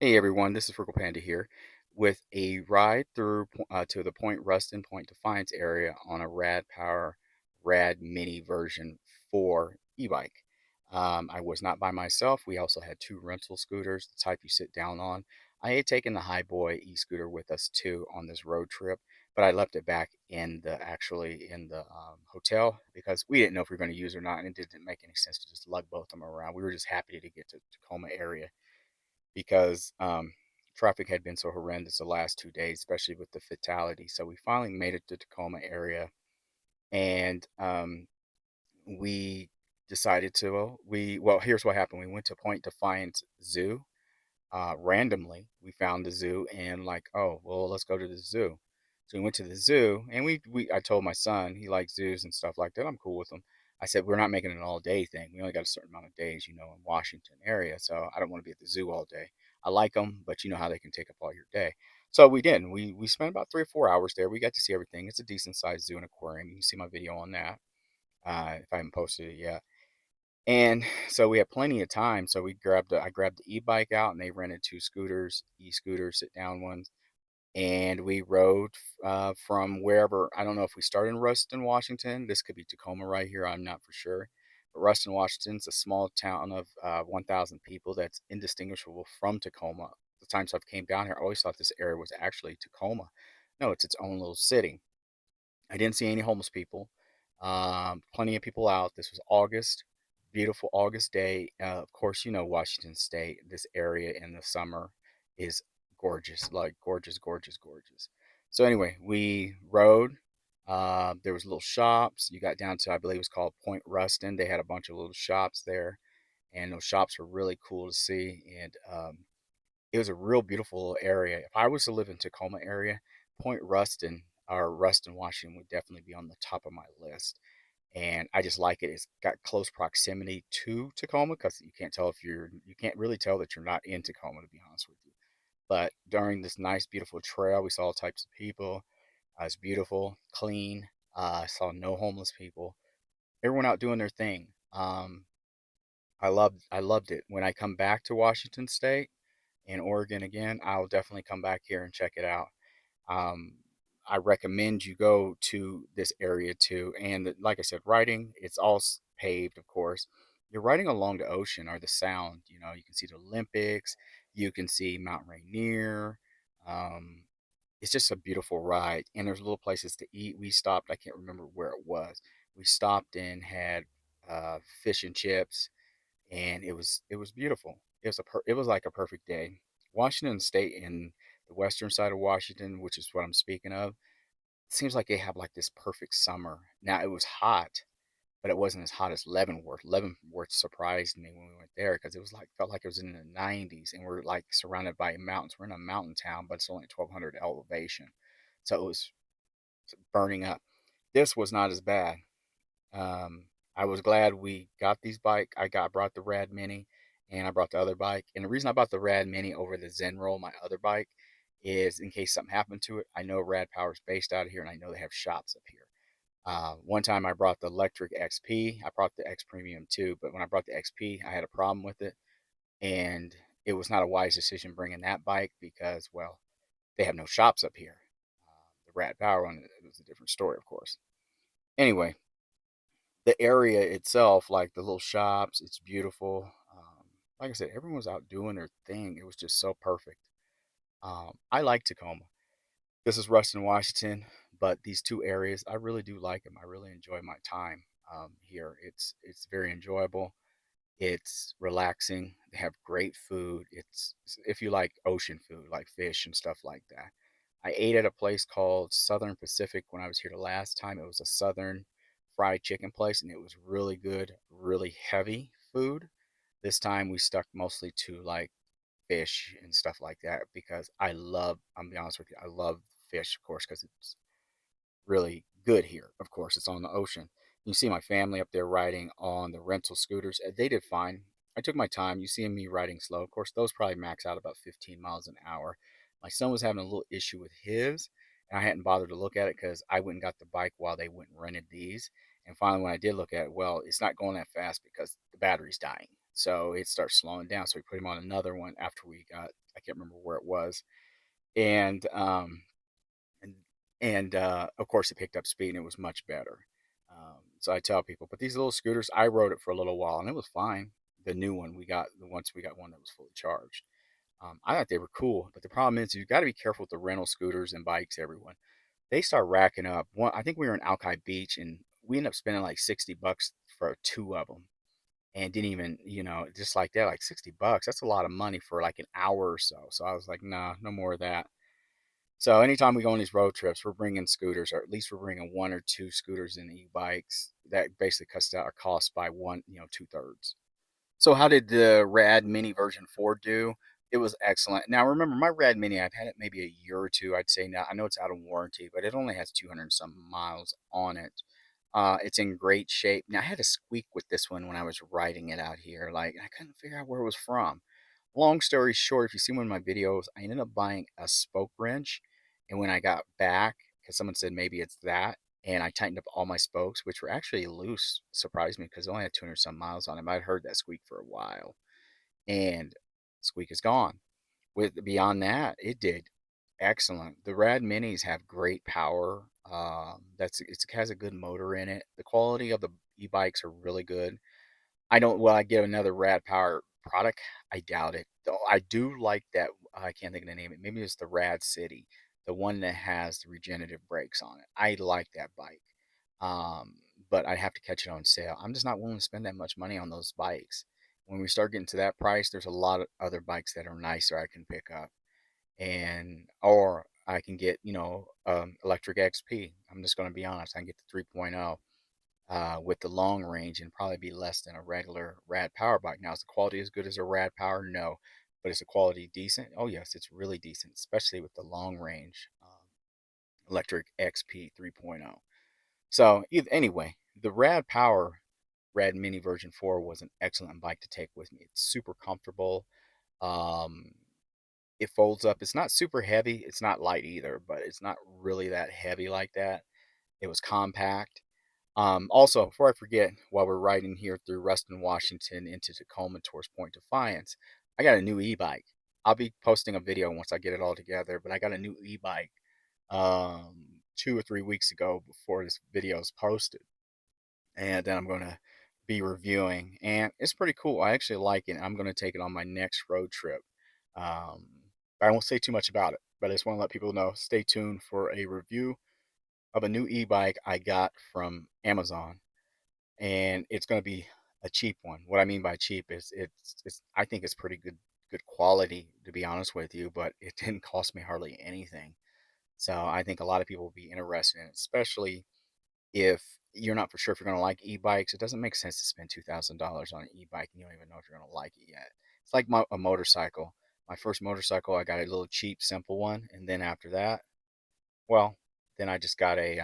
Hey everyone, this is Frugal Panda here with a ride through to the Point Defiance area on a Rad Power Rad Mini version 4 e-bike. I was not by myself. We also had two rental scooters, the type you sit down on. I had taken the Hiboy e-scooter with us too on this road trip, but I left it back in the hotel because we didn't know if we were going to use it or not, and it didn't make any sense to just lug both of them around. We were just happy to get to Tacoma area because traffic had been so horrendous the last 2 days, especially with the fatality. So we finally made it to Tacoma area, and we decided to. Here's what happened. We went to Point Defiance Zoo. Randomly, we found the zoo and like, oh, well, let's go to the zoo. So we went to the zoo, and I told my son he likes zoos and stuff like that. I'm cool with them. I said we're not making it an all day thing. We only got a certain amount of days, in Washington area, so I don't want to be at the zoo all day. I like them, but you know how they can take up all your day. So we did. We spent about 3 or 4 hours there. We got to see everything. It's a decent sized zoo and aquarium. You can see my video on that if I haven't posted it yet. And so we had plenty of time. So I grabbed the e-bike out, and they rented two scooters, e-scooters, sit down ones, and we rode from wherever. I don't know if we started in Ruston, Washington. This could be Tacoma right here. I'm not for sure. But Ruston, Washington's a small town of 1,000 people that's indistinguishable from Tacoma. The times I've came down here, I always thought this area was actually Tacoma. No, it's its own little city. I didn't see any homeless people. Plenty of people out. This was August, beautiful August day. Of course, Washington State. This area in the summer is gorgeous, like gorgeous, gorgeous, gorgeous. So anyway, we rode. There was little shops. You got down to, I believe it was called Point Ruston. They had a bunch of little shops there, and those shops were really cool to see. And it was a real beautiful area. If I was to live in Tacoma area, Point Ruston or Ruston, Washington would definitely be on the top of my list. And I just like it. It's got close proximity to Tacoma because you can't really tell that you're not in Tacoma, to be honest with you. But during this nice, beautiful trail, we saw all types of people. It's beautiful, clean. I saw no homeless people. Everyone out doing their thing. I loved it. When I come back to Washington State and Oregon again, I'll definitely come back here and check it out. Um, I recommend you go to this area too. And like I said, riding, it's all paved, of course. You're riding along the ocean or the sound. You can see the Olympics, you can see Mount Rainier. Um, it's just a beautiful ride. And there's little places to eat. We stopped, I can't remember where it was. We stopped and had fish and chips, and it was beautiful. It was like a perfect day. Washington State in the western side of Washington, which is what I'm speaking of, it seems like they have like this perfect summer. Now it was hot, but it wasn't as hot as Leavenworth. Leavenworth surprised me when we went there because it was like felt like it was in the 90s, and we're like surrounded by mountains. We're in a mountain town, but it's only 1,200 elevation, so it was burning up. This was not as bad. I was glad we got these bike. Brought the Rad Mini, and I brought the other bike. And the reason I bought the Rad Mini over the Zenroll, my other bike, is in case something happened to it. I know Rad Power's based out of here, and I know they have shops up here. One time I brought the electric XP. I brought the X Premium too, but when I brought the XP, I had a problem with it, and it was not a wise decision bringing that bike because, well, they have no shops up here. The Rad Power one, it was a different story, of course. Anyway, the area itself, like the little shops, it's beautiful. Like I said, everyone was out doing their thing. It was just so perfect. I like Tacoma. This is Ruston, Washington, but these two areas, I really do like them. I really enjoy my time here. It's very enjoyable. It's relaxing. They have great food. It's if you like ocean food, like fish and stuff like that. I ate at a place called Southern Pacific when I was here the last time. It was a southern fried chicken place, and it was really good, really heavy food. This time we stuck mostly to like fish and stuff like that because I'm gonna be honest with you, I love fish, of course, because it's really good here. Of course, it's on the ocean. You see my family up there riding on the rental scooters. They did fine. I took my time. You see me riding slow. Of course, those probably max out about 15 miles an hour. My son was having a little issue with his, and I hadn't bothered to look at it because I went and got the bike while they went and rented these. And finally, when I did look at it, well, it's not going that fast because the battery's dying. so it starts slowing down. So we put him on another one after we got, I can't remember where it was, and and of course it picked up speed and it was much better. So I tell people, but these little scooters, I rode it for a little while and it was fine. The new one we got, the once we got one that was fully charged, I thought they were cool. But the problem is you got to be careful with the rental scooters and bikes. Everyone, they start racking up. One, I think we were in Alki Beach and we ended up spending like $60 for two of them, and didn't even, just like that, like $60. That's a lot of money for like an hour or so. So I was like, nah, no more of that. So anytime we go on these road trips, we're bringing scooters, or at least we're bringing one or two scooters and e-bikes. That basically cuts down our cost by one, 2/3. So how did the Rad Mini version 4 do? It was excellent. Now remember, my Rad Mini, I've had it maybe a year or two, I'd say now. I know it's out of warranty, but it only has 200 and some miles on it. It's in great shape. Now I had a squeak with this one when I was riding it out here. Like I couldn't figure out where it was from. Long story short, if you see one of my videos, I ended up buying a spoke wrench. And when I got back, because someone said maybe it's that, and I tightened up all my spokes, which were actually loose, surprised me because it only had 200 some miles on them. I'd heard that squeak for a while, and squeak is gone. With beyond that, it did excellent. The Rad Minis have great power. It has a good motor in it. The quality of the e-bikes are really good. I don't, will I get another Rad Power product? I doubt it. Though I do like that. I can't think of the name. Maybe it's the Rad City, the one that has the regenerative brakes on it. I like that bike. Um, but I have to catch it on sale. I'm just not willing to spend that much money on those bikes. When we start getting to that price, there's a lot of other bikes that are nicer I can pick up, and or I can get, electric XP. I'm just going to be honest. I can get the 3.0 with the long range and probably be less than a regular Rad Power bike. Now, is the quality as good as a Rad Power? No. But is the quality decent? Oh, yes, it's really decent, especially with the long range electric XP 3.0. So, anyway, the Rad Power Rad Mini version 4 was an excellent bike to take with me. It's super comfortable. Um, it folds up. It's not super heavy. It's not light either, but it's not really that heavy like that. It was compact. Also, before I forget, while we're riding here through Ruston, Washington into Tacoma towards Point Defiance, I got a new e-bike. I'll be posting a video once I get it all together, but I got a new e-bike 2 or 3 weeks ago before this video is posted. And then I'm going to be reviewing, and it's pretty cool. I actually like it. I'm going to take it on my next road trip. Um, but I won't say too much about it, but I just want to let people know, stay tuned for a review of a new e-bike I got from Amazon, and it's going to be a cheap one. What I mean by cheap is it's I think it's pretty good quality, to be honest with you, but it didn't cost me hardly anything. So I think a lot of people will be interested in it, especially if you're not for sure if you're going to like e-bikes. It doesn't make sense to spend $2,000 on an e-bike and you don't even know if you're going to like it yet. It's like a motorcycle. My first motorcycle, I got a little cheap, simple one, and then after that, well, then I just got I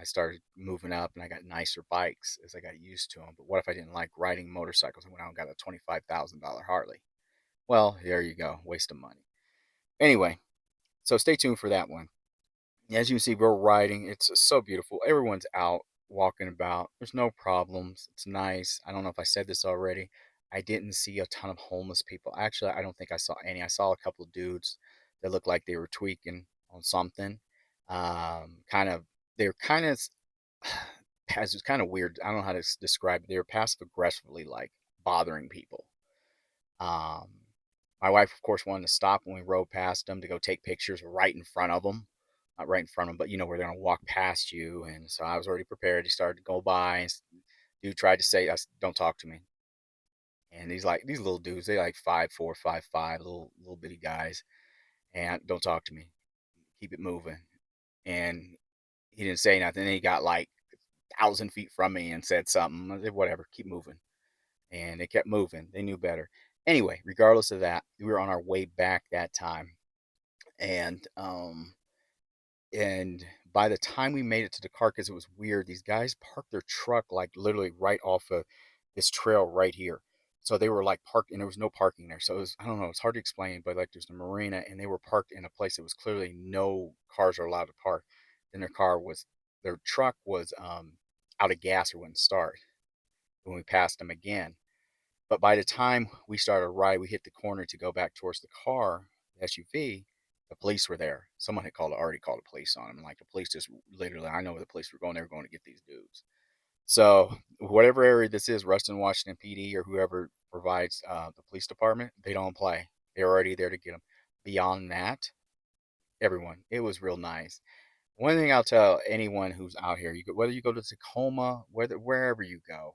started moving up and I got nicer bikes as I got used to them. But what if I didn't like riding motorcycles? I went out and got a $25,000 Harley. Well, there you go, waste of money. Anyway, so stay tuned for that one. As you can see, we're riding. It's so beautiful. Everyone's out walking about. There's no problems. It's nice. I don't know if I said this already. I didn't see a ton of homeless people. Actually, I don't think I saw any. I saw a couple of dudes that looked like they were tweaking on something. Kind of, they're kind of, it's kind of weird. I don't know how to describe it. They were passive aggressively like bothering people. Um, my wife, of course, wanted to stop when we rode past them to go take pictures right in front of them. Not right in front of them, but where they're going to walk past you. And so I was already prepared. He started to go by, and dude tried to say, "Don't talk to me." And he's like, these little dudes, they like 5'4", 5'5", little bitty guys. And don't talk to me. Keep it moving. And he didn't say nothing. He got like 1,000 feet from me and said something. I said, whatever, keep moving. And they kept moving. They knew better. Anyway, regardless of that, we were on our way back that time. And and by the time we made it to the car, because it was weird, these guys parked their truck like literally right off of this trail right here. So they were like parked, and there was no parking there. So it was, I don't know, it's hard to explain, but like there's the marina, and they were parked in a place that was clearly no cars are allowed to park. Then their truck was out of gas or wouldn't start when we passed them again. But by the time we started a ride, we hit the corner to go back towards the car, the SUV. The police were there. Someone had already called the police on them. And like the police just literally, I know where the police were going. They were going to get these dudes. So whatever area this is, Ruston, Washington PD, or whoever provides the police department, they don't play. They're already there to get them. Beyond that, everyone, it was real nice. One thing I'll tell anyone who's out here, whether you go to Tacoma, wherever you go,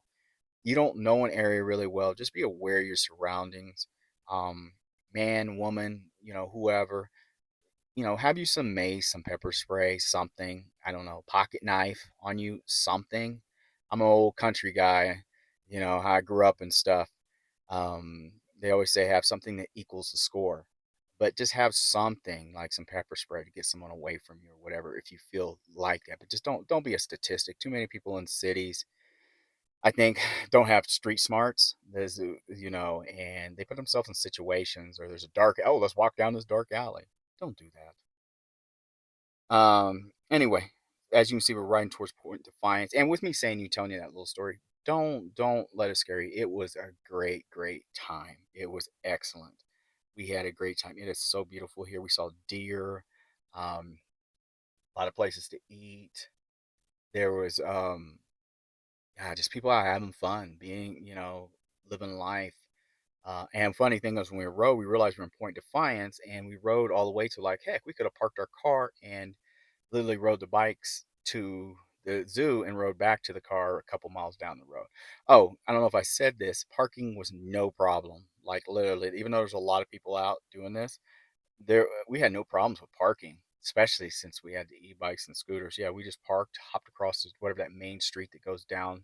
you don't know an area really well, just be aware of your surroundings. Um, Man, woman, whoever, have you some mace, some pepper spray, something. I don't know, pocket knife on you, something. I'm an old country guy, how I grew up and stuff. They always say have something that equals the score, but just have something like some pepper spray to get someone away from you or whatever if you feel like that. But just don't be a statistic. Too many people in cities, I think, don't have street smarts. And they put themselves in situations, or there's a let's walk down this dark alley. Don't do that. Anyway, as you can see, we're riding towards Point Defiance, and with me saying telling you that little story, don't let it scare you. It was a great time. It was excellent. We had a great time. It is so beautiful here. We saw deer, a lot of places to eat. There was yeah, just people out having fun, being living life. And funny thing was, when we rode, we realized we were in Point Defiance, and we rode all the way to, like, heck, we could have parked our car and literally rode the bikes to the zoo and rode back to the car a couple miles down the road. Oh, I don't know if I said this. Parking was no problem. Like literally, even though there's a lot of people out doing this, we had no problems with parking, especially since we had the e-bikes and scooters. Yeah, we just parked, hopped across whatever that main street that goes down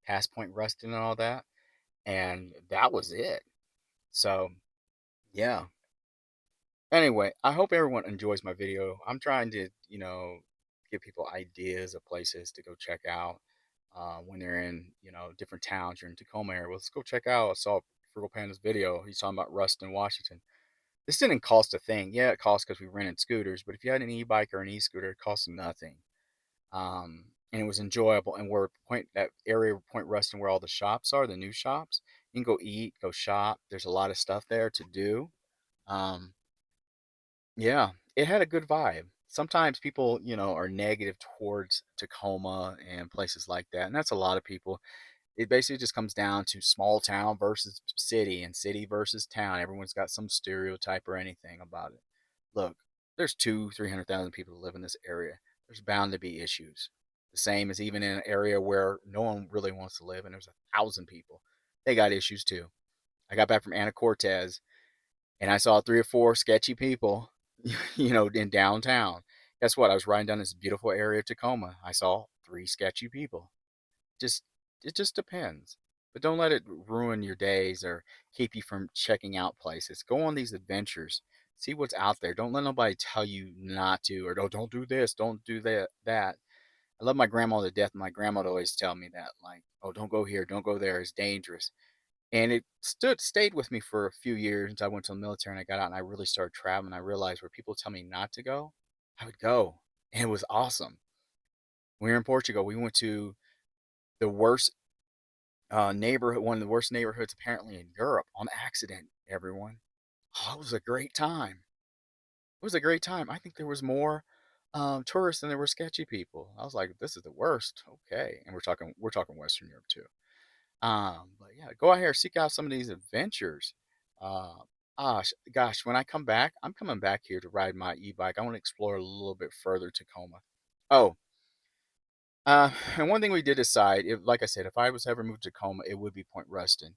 past Point Ruston and all that, and that was it. So yeah. Anyway, I hope everyone enjoys my video. I'm trying to, give people ideas of places to go check out when they're in, different towns. You're in Tacoma area. Well, let's go check out. I saw Frugal Panda's video. He's talking about Ruston, Washington. This didn't cost a thing. Yeah, it cost because we rented scooters. But if you had an e-bike or an e-scooter, it cost nothing. And it was enjoyable. And that area of Point Ruston where all the shops are, the new shops, you can go eat, go shop. There's a lot of stuff there to do. Um, yeah, it had a good vibe. Sometimes people, are negative towards Tacoma and places like that, and that's a lot of people. It basically just comes down to small town versus city and city versus town. Everyone's got some stereotype or anything about it. Look, there's 300,000 people who live in this area. There's bound to be issues. The same as even in an area where no one really wants to live and there's 1,000 people. They got issues too. I got back from Anacortes and I saw 3 or 4 sketchy people, in downtown. Guess what? I was riding down this beautiful area of Tacoma. I saw 3 sketchy people. Just it just depends. But don't let it ruin your days or keep you from checking out places. Go on these adventures. See what's out there. Don't let nobody tell you not to, or don't do this, don't do that. I love my grandma to death. My grandma would always tell me that, like, oh, don't go here, don't go there, it's dangerous. And it stayed with me for a few years until I went to the military and I got out and I really started traveling. I realized where people tell me not to go, I would go. And it was awesome. When we were in Portugal, we went to the worst neighborhood, one of the worst neighborhoods apparently in Europe, on accident, everyone. Oh, it was a great time. It was a great time. I think there was more tourists than there were sketchy people. I was like, this is the worst. Okay. And we're talking Western Europe too. But yeah, go out here, seek out some of these adventures. Uh, Gosh, when I come back, I'm coming back here to ride my e-bike. I want to explore a little bit further Tacoma. Oh, and one thing we did decide, if, like I said, if I was ever moved to Tacoma, it would be Point Ruston.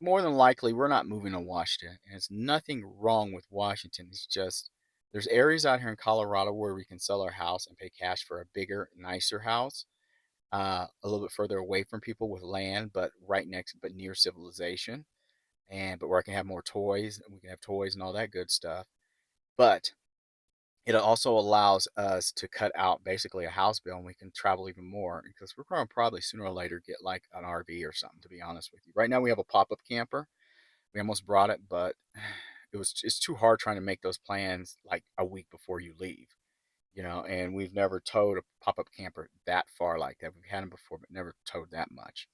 More than likely, we're not moving to Washington, and it's nothing wrong with Washington. It's just there's areas out here in Colorado where we can sell our house and pay cash for a bigger, nicer house, a little bit further away from people with land, but but near civilization, but where I can have more toys, and we can have toys and all that good stuff. But it also allows us to cut out basically a house bill, and we can travel even more because we're going to probably sooner or later get like an RV or something. To be honest with you, right now we have a pop-up camper. We almost brought it, but it's too hard trying to make those plans like a week before you leave. And we've never towed a pop-up camper that far like that. We've had them before, but never towed that much.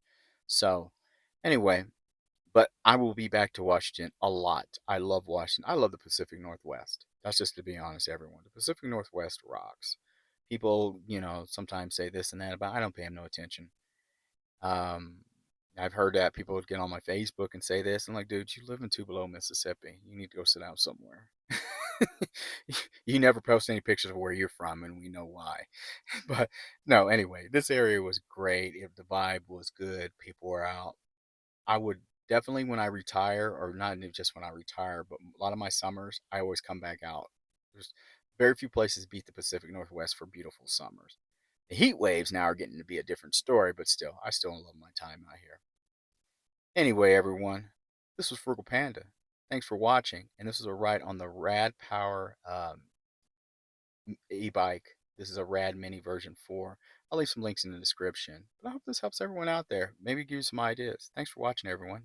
So anyway, But I will be back to Washington a lot. I love Washington. I love the Pacific Northwest. That's just to be honest, everyone. The Pacific Northwest rocks. People, sometimes say this and that about. I don't pay them no attention. Um, I've heard that people would get on my Facebook and say this. I'm like, dude, you live in Tupelo, Mississippi. You need to go sit down somewhere. You never post any pictures of where you're from, and we know why. But no, anyway, this area was great. If the vibe was good, people were out. I would definitely, when I retire, or not just when I retire, but a lot of my summers, I always come back out. There's very few places beat the Pacific Northwest for beautiful summers. The heat waves now are getting to be a different story, but still, I still love my time out here. Anyway, everyone, this was Frugal Panda. Thanks for watching, and this is a ride on the Rad Power e-bike. This is a Rad Mini version 4. I'll leave some links in the description. But I hope this helps everyone out there. Maybe give you some ideas. Thanks for watching, everyone.